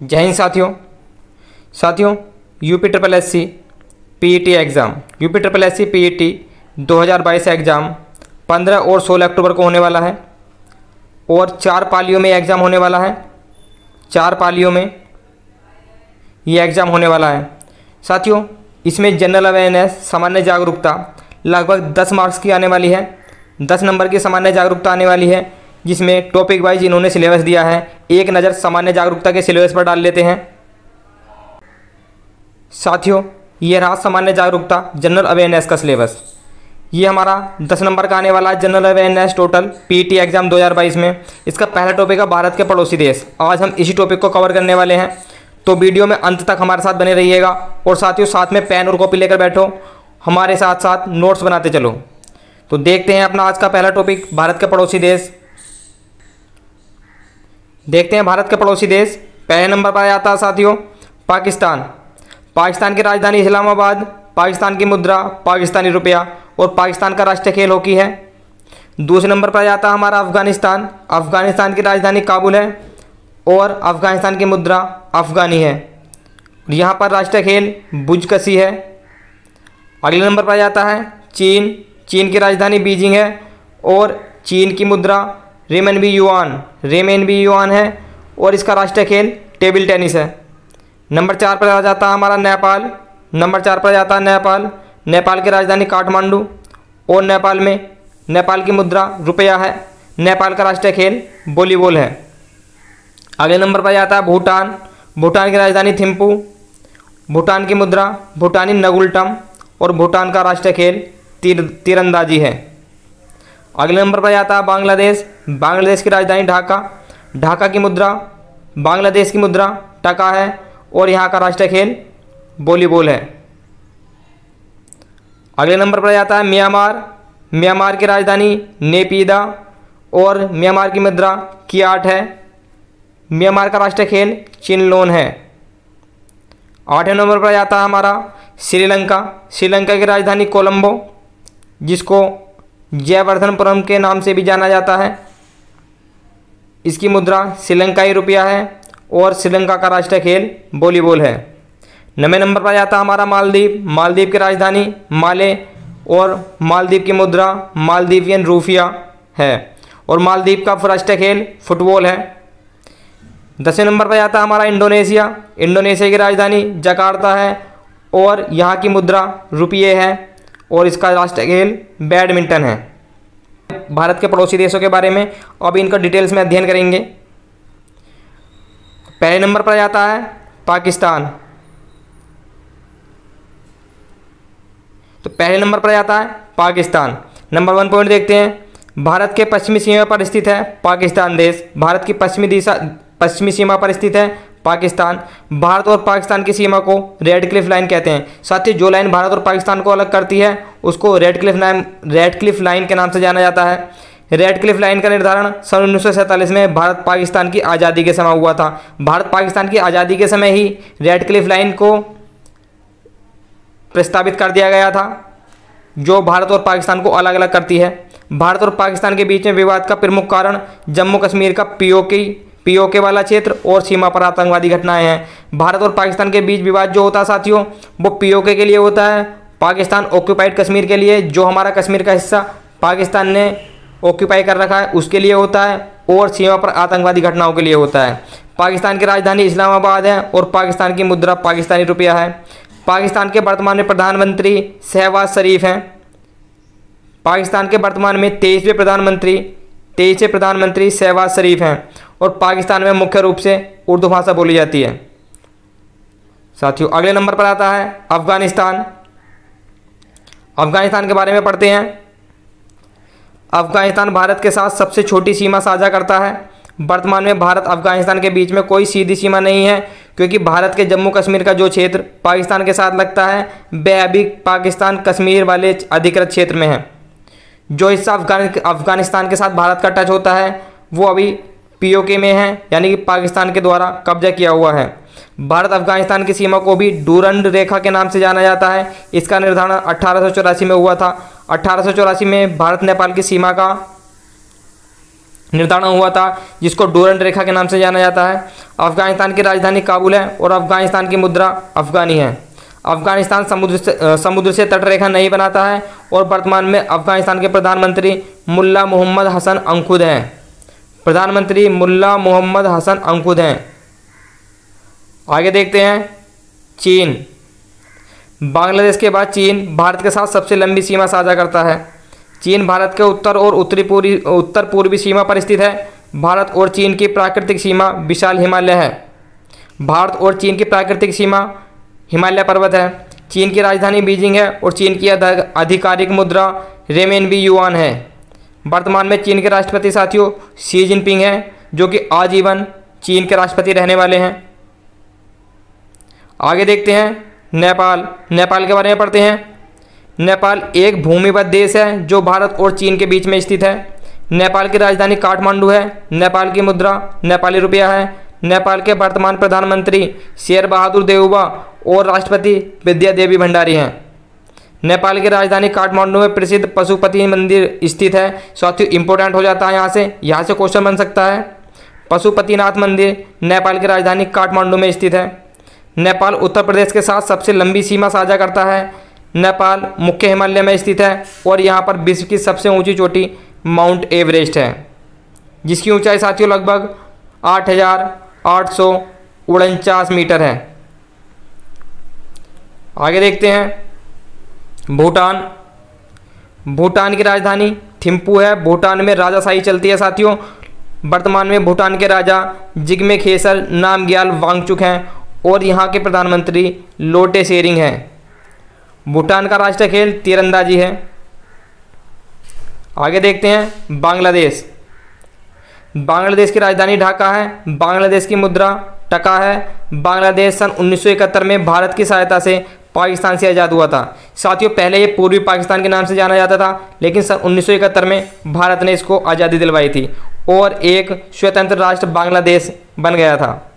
जय हिंद साथियों UP triple S C PET exam UP triple S C PET 2022 exam 15 और 16 अक्टूबर को होने वाला है और 4 पालियों में एग्ज़ाम होने वाला है। 4 पालियों में ये एग्ज़ाम होने वाला है। साथियों, इसमें जनरल अवेयरनेस सामान्य जागरूकता लगभग 10 मार्क्स की आने वाली है। 10 नंबर की सामान्य जागरूकता आने वाली है, जिसमें टॉपिक वाइज इन्होंने सिलेबस दिया है। एक नज़र सामान्य जागरूकता के सिलेबस पर डाल लेते हैं। साथियों, ये रहा सामान्य जागरूकता जनरल अवेयरनेस का सिलेबस। ये हमारा 10 नंबर का आने वाला है general awareness total PET exam 2022 में। इसका पहला टॉपिक है भारत के पड़ोसी देश। आज हम इसी टॉपिक को कवर करने वाले हैं, तो वीडियो में अंत तक हमारे साथ बने रहिएगा। और साथियों, साथ में पेन और कॉपी लेकर बैठो, हमारे साथ साथ नोट्स बनाते चलो। तो देखते हैं अपना आज का पहला टॉपिक, भारत के पड़ोसी देश। देखते हैं भारत के पड़ोसी देश। पहले नंबर पर आता है साथियों पाकिस्तान। पाकिस्तान की राजधानी इस्लामाबाद, पाकिस्तान की मुद्रा पाकिस्तानी रुपया और पाकिस्तान का राष्ट्रीय खेल हॉकी है। दूसरे नंबर पर आता है हमारा अफगानिस्तान। अफगानिस्तान की राजधानी काबुल है और अफगानिस्तान की मुद्रा अफगानी है। यहाँ पर राष्ट्रीय खेल बुजकशी है। अगले नंबर पर आता है चीन। चीन की राजधानी बीजिंग है और चीन की मुद्रा रेमनबी युआन है और इसका राष्ट्रीय खेल टेबल टेनिस है। नंबर 4 पर आ जाता है हमारा नेपाल। नंबर 4 पर जाता है नेपाल। नेपाल की राजधानी काठमांडू और नेपाल की मुद्रा रुपया है। नेपाल का राष्ट्रीय खेल वॉलीबॉल है। अगले नंबर पर जाता है भूटान। भूटान की राजधानी थिम्पू। भूटान की मुद्रा भूटानी नगुल्टम और भूटान का राष्ट्रीय खेल तीरंदाजी है। अगले नंबर पर जाता है बांग्लादेश। बांग्लादेश की राजधानी ढाका। ढाका की मुद्रा बांग्लादेश की मुद्रा टका है और यहाँ का राष्ट्रीय खेल वॉलीबॉल है। अगले नंबर पर जाता है म्यांमार। म्यांमार की राजधानी नेपीदा और म्यांमार की मुद्रा कियाट है। म्यांमार का राष्ट्रीय खेल चिनलोन है। 8वें नंबर पर जाता है हमारा श्रीलंका। श्रीलंका की राजधानी कोलंबो, जिसको जयवर्धनपुरम के नाम से भी जाना जाता है। इसकी मुद्रा श्रीलंकाई रुपया है और श्रीलंका का राष्ट्रीय खेल वॉलीबॉल है। 9वें नंबर पर जाता है हमारा मालदीव। मालदीव की राजधानी माले और मालदीव की मुद्रा मालदीवियन रूफिया है और मालदीव का राष्ट्रीय खेल फुटबॉल है। 10वें नंबर पर जाता है हमारा इंडोनेशिया। इंडोनेशिया की राजधानी जकार्ता है और यहाँ की मुद्रा रुपये है और इसका राष्ट्रीय खेल बैडमिंटन है। भारत के पड़ोसी देशों के बारे में अब इनका डिटेल्स में अध्ययन करेंगे। पहले नंबर पर जाता है पाकिस्तान। तो पहले नंबर पर जाता है पाकिस्तान। नंबर 1 पॉइंट देखते हैं। भारत के पश्चिमी सीमा पर स्थित है पाकिस्तान देश। भारत की पश्चिमी सीमा पर स्थित है पाकिस्तान। भारत और पाकिस्तान की सीमा को रेड क्लिफ लाइन कहते हैं। साथियों, जो लाइन भारत और पाकिस्तान को अलग करती है उसको रेड क्लिफ लाइन के नाम से जाना जाता है। रेड क्लिफ लाइन का निर्धारण सन 1947 में भारत पाकिस्तान की आज़ादी के समय हुआ था। भारत पाकिस्तान की आज़ादी के समय ही रेड क्लिफ लाइन को प्रस्तावित कर दिया गया था, जो भारत और पाकिस्तान को अलग अलग करती है। भारत और पाकिस्तान के बीच में विवाद का प्रमुख कारण जम्मू कश्मीर का पीओके वाला क्षेत्र और सीमा पर आतंकवादी घटनाएं हैं। भारत और पाकिस्तान के बीच विवाद जो होता है साथियों, वो पीओके के लिए होता है, पाकिस्तान ऑक्यूपाइड कश्मीर के लिए, जो हमारा कश्मीर का हिस्सा पाकिस्तान ने ऑक्यूपाई कर रखा है उसके लिए होता है, और सीमा पर आतंकवादी घटनाओं के लिए होता है। पाकिस्तान की राजधानी इस्लामाबाद है और पाकिस्तान की मुद्रा पाकिस्तानी रुपया है। पाकिस्तान के वर्तमान में प्रधानमंत्री शहबाज शरीफ हैं। पाकिस्तान के वर्तमान में 23वें प्रधानमंत्री शहबाज शरीफ हैं और पाकिस्तान में मुख्य रूप से उर्दू भाषा बोली जाती है। साथियों, अगले नंबर पर आता है अफगानिस्तान। अफगानिस्तान के बारे में पढ़ते हैं। अफगानिस्तान भारत के साथ सबसे छोटी सीमा साझा करता है। वर्तमान में भारत अफगानिस्तान के बीच में कोई सीधी सीमा नहीं है, क्योंकि भारत के जम्मू कश्मीर का जो क्षेत्र पाकिस्तान के साथ लगता है वह अभी पाकिस्तान कश्मीर वाले अधिकृत क्षेत्र में है। जो हिस्सा अफगानिस्तान के साथ भारत का टच होता है वो अभी पीओके में है, यानी कि पाकिस्तान के द्वारा कब्जा किया हुआ है। भारत अफगानिस्तान की सीमा को भी डूरंड रेखा के नाम से जाना जाता है। इसका निर्धारण 1884 में हुआ था। 1884 में भारत नेपाल की सीमा का निर्धारण हुआ था, जिसको डूरंड रेखा के नाम से जाना जाता है। अफगानिस्तान की राजधानी काबुल है और अफगानिस्तान की मुद्रा अफगानी है। अफगानिस्तान समुद्र से तट रेखा नहीं बनाता है और वर्तमान में अफगानिस्तान के प्रधानमंत्री मुल्ला मोहम्मद हसन अंकुद हैं। प्रधानमंत्री मुल्ला मोहम्मद हसन अंकुद हैं। आगे देखते हैं चीन। बांग्लादेश के बाद चीन भारत के साथ सबसे लंबी सीमा साझा करता है। चीन भारत के उत्तर और उत्तर पूर्वी सीमा पर स्थित है। भारत और चीन की प्राकृतिक सीमा विशाल हिमालय है। भारत और चीन की प्राकृतिक सीमा हिमालय पर्वत है। चीन की राजधानी बीजिंग है और चीन की आधिकारिक मुद्रा रेमेनबी युआन है। वर्तमान में चीन के राष्ट्रपति साथियों शी जिनपिंग हैं, जो कि आजीवन चीन के राष्ट्रपति रहने वाले हैं। आगे देखते हैं नेपाल। नेपाल के बारे में पढ़ते हैं। नेपाल एक भूमिबद्ध देश है जो भारत और चीन के बीच में स्थित है। नेपाल की राजधानी काठमांडू है। नेपाल की मुद्रा नेपाली रुपया है। नेपाल के वर्तमान प्रधानमंत्री शेर बहादुर देउबा और राष्ट्रपति विद्या देवी भंडारी हैं। नेपाल की राजधानी काठमांडू में प्रसिद्ध पशुपति मंदिर स्थित है। साथियों इंपॉर्टेंट हो जाता है यहाँ से क्वेश्चन बन सकता है। पशुपतिनाथ मंदिर नेपाल की राजधानी काठमांडू में स्थित है। नेपाल उत्तर प्रदेश के साथ सबसे लंबी सीमा साझा करता है। नेपाल मुख्य हिमालय में स्थित है और यहाँ पर विश्व की सबसे ऊंची चोटी माउंट एवरेस्ट है, जिसकी ऊंचाई साथियों लगभग 8,849 मीटर है। आगे देखते हैं भूटान। भूटान की राजधानी थिम्पू है। भूटान में राजाशाही चलती है साथियों। वर्तमान में भूटान के राजा जिग्मे खेसर नामग्याल वांगचुक हैं और यहाँ के प्रधानमंत्री लोटे शेरिंग हैं। भूटान का राष्ट्रीय खेल तीरंदाजी है। आगे देखते हैं बांग्लादेश। बांग्लादेश की राजधानी ढाका है। बांग्लादेश की मुद्रा टका है। बांग्लादेश सन 1971 में भारत की सहायता से पाकिस्तान से आज़ाद हुआ था। साथियों पहले ये पूर्वी पाकिस्तान के नाम से जाना जाता था, लेकिन सन 1971 में भारत ने इसको आज़ादी दिलवाई थी और एक स्वतंत्र राष्ट्र बांग्लादेश बन गया था।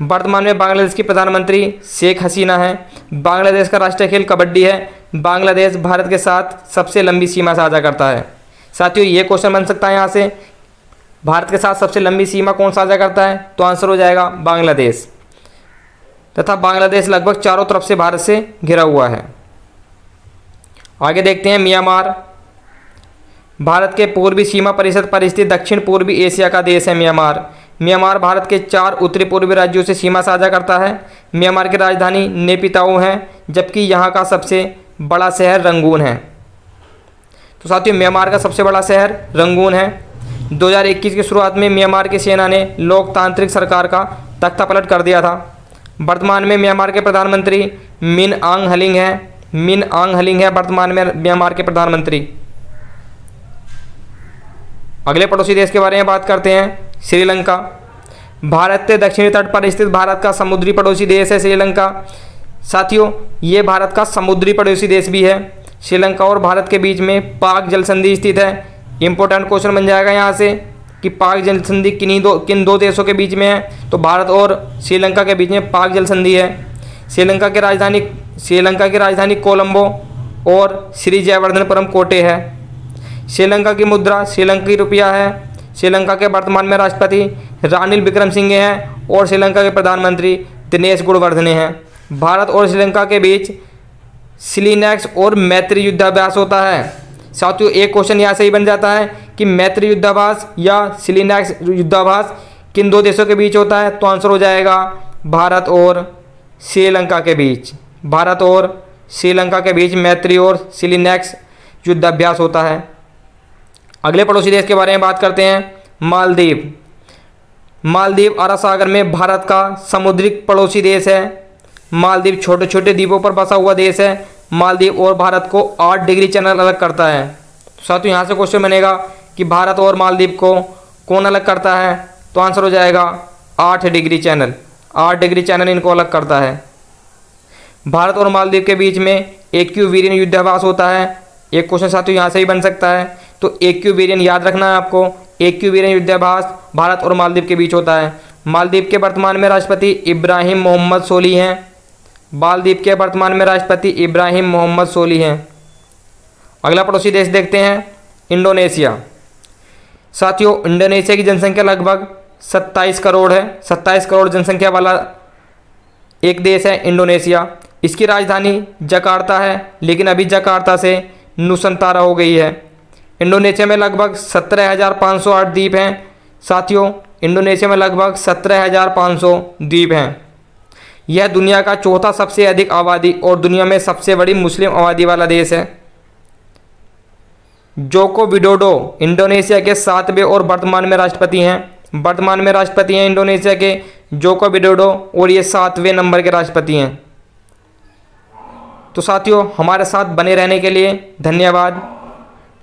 वर्तमान में बांग्लादेश की प्रधानमंत्री शेख हसीना हैं। बांग्लादेश का राष्ट्रीय खेल कबड्डी है। बांग्लादेश भारत के साथ सबसे लंबी सीमा साझा करता है। साथियों ये क्वेश्चन बन सकता है यहाँ से, भारत के साथ सबसे लंबी सीमा कौन साझा करता है, तो आंसर हो जाएगा बांग्लादेश। तथा बांग्लादेश लगभग चारों तरफ से भारत से घिरा हुआ है। आगे देखते हैं म्यांमार। भारत के पूर्वी सीमा परिषद पर स्थित दक्षिण पूर्वी एशिया का देश है म्यांमार। म्यांमार भारत के 4 उत्तरी पूर्वी राज्यों से सीमा साझा करता है। म्यांमार की राजधानी नेपिताओ है, जबकि यहाँ का सबसे बड़ा शहर रंगून है। तो साथियों म्यांमार का सबसे बड़ा शहर रंगून है। 2021 की शुरुआत में म्यांमार की सेना ने लोकतांत्रिक सरकार का तख्तापलट कर दिया था। वर्तमान में म्यांमार के प्रधानमंत्री मिन आंग हलिंग हैं। मिन आंग हलिंग है वर्तमान में म्यांमार के प्रधानमंत्री। अगले पड़ोसी देश के बारे में बात करते हैं श्रीलंका। भारत के दक्षिणी तट पर स्थित भारत का समुद्री पड़ोसी देश है श्रीलंका। साथियों ये भारत का समुद्री पड़ोसी देश भी है। श्रीलंका और भारत के बीच में पाक जल संधि स्थित है। इंपॉर्टेंट क्वेश्चन बन जाएगा यहाँ से कि पाक जल संधि किन दो देशों के बीच में है, तो भारत और श्रीलंका के बीच में पाक जल संधि है। श्रीलंका की राजधानी कोलंबो और श्री जयवर्धनपुरम कोटे है। श्रीलंका की मुद्रा श्रीलंकी रुपया है। श्रीलंका के वर्तमान में राष्ट्रपति रानिल विक्रमसिंघे हैं और श्रीलंका के प्रधानमंत्री दिनेश गुणवर्धने हैं। भारत और श्रीलंका के बीच सिलिनेक्स और मैत्री युद्धाभ्यास होता है। साथियों एक क्वेश्चन यहाँ से ही बन जाता है कि मैत्री युद्धाभ्यास या सिलिनेक्स युद्धाभ्यास किन दो देशों के बीच होता है, तो आंसर हो जाएगा भारत और श्रीलंका के बीच। भारत और श्रीलंका के बीच मैत्री और सिलिनेक्स युद्धाभ्यास होता है। अगले पड़ोसी देश के बारे में बात करते हैं मालदीव। मालदीव अरब सागर में भारत का समुद्री पड़ोसी देश है। मालदीव छोटे छोटे द्वीपों पर बसा हुआ देश है। मालदीव और भारत को 8 डिग्री चैनल अलग करता है। साथियों यहाँ से क्वेश्चन बनेगा कि भारत और मालदीव को कौन अलग करता है, तो आंसर हो जाएगा 8 डिग्री चैनल। 8 डिग्री चैनल इनको अलग करता है। भारत और मालदीव के बीच में एक्यूवीरियन युद्धाभ्यास होता है। एक क्वेश्चन साथियों यहाँ से ही बन सकता है, तो एक्यूवीरियन याद रखना है आपको। एक्यूवीरियन युद्धाभ्यास भारत और मालदीव के बीच होता है। मालदीव के वर्तमान में राष्ट्रपति इब्राहिम मोहम्मद सोली हैं। मालदीव के वर्तमान में राष्ट्रपति इब्राहिम मोहम्मद सोली हैं। अगला पड़ोसी देश देखते हैं इंडोनेशिया। साथियों, इंडोनेशिया की जनसंख्या लगभग 27 करोड़ है। 27 करोड़ जनसंख्या वाला एक देश है इंडोनेशिया। इसकी राजधानी जकार्ता है, लेकिन अभी जकार्ता से नुसंतारा हो गई है। इंडोनेशिया में लगभग 17,508 द्वीप हैं। साथियों, इंडोनेशिया में लगभग 17,500 द्वीप हैं। यह दुनिया का चौथा सबसे अधिक आबादी और दुनिया में सबसे बड़ी मुस्लिम आबादी वाला देश है। जोको विडोडो इंडोनेशिया के 7वें और वर्तमान में राष्ट्रपति हैं। इंडोनेशिया के जोको विडोडो, और ये 7वें नंबर के राष्ट्रपति हैं। तो साथियों, हमारे साथ बने रहने के लिए धन्यवाद।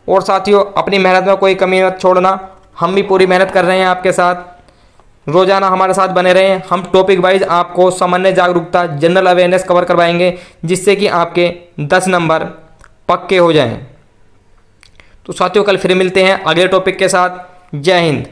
और साथियों, अपनी मेहनत में कोई कमी मत छोड़ना, हम भी पूरी मेहनत कर रहे हैं आपके साथ। रोज़ाना हमारे साथ बने रहें। हम टॉपिक वाइज आपको सामान्य जागरूकता, जनरल अवेयरनेस कवर करवाएंगे, जिससे कि आपके 10 नंबर पक्के हो जाएं। तो साथियों, कल फिर मिलते हैं अगले टॉपिक के साथ। जय हिंद।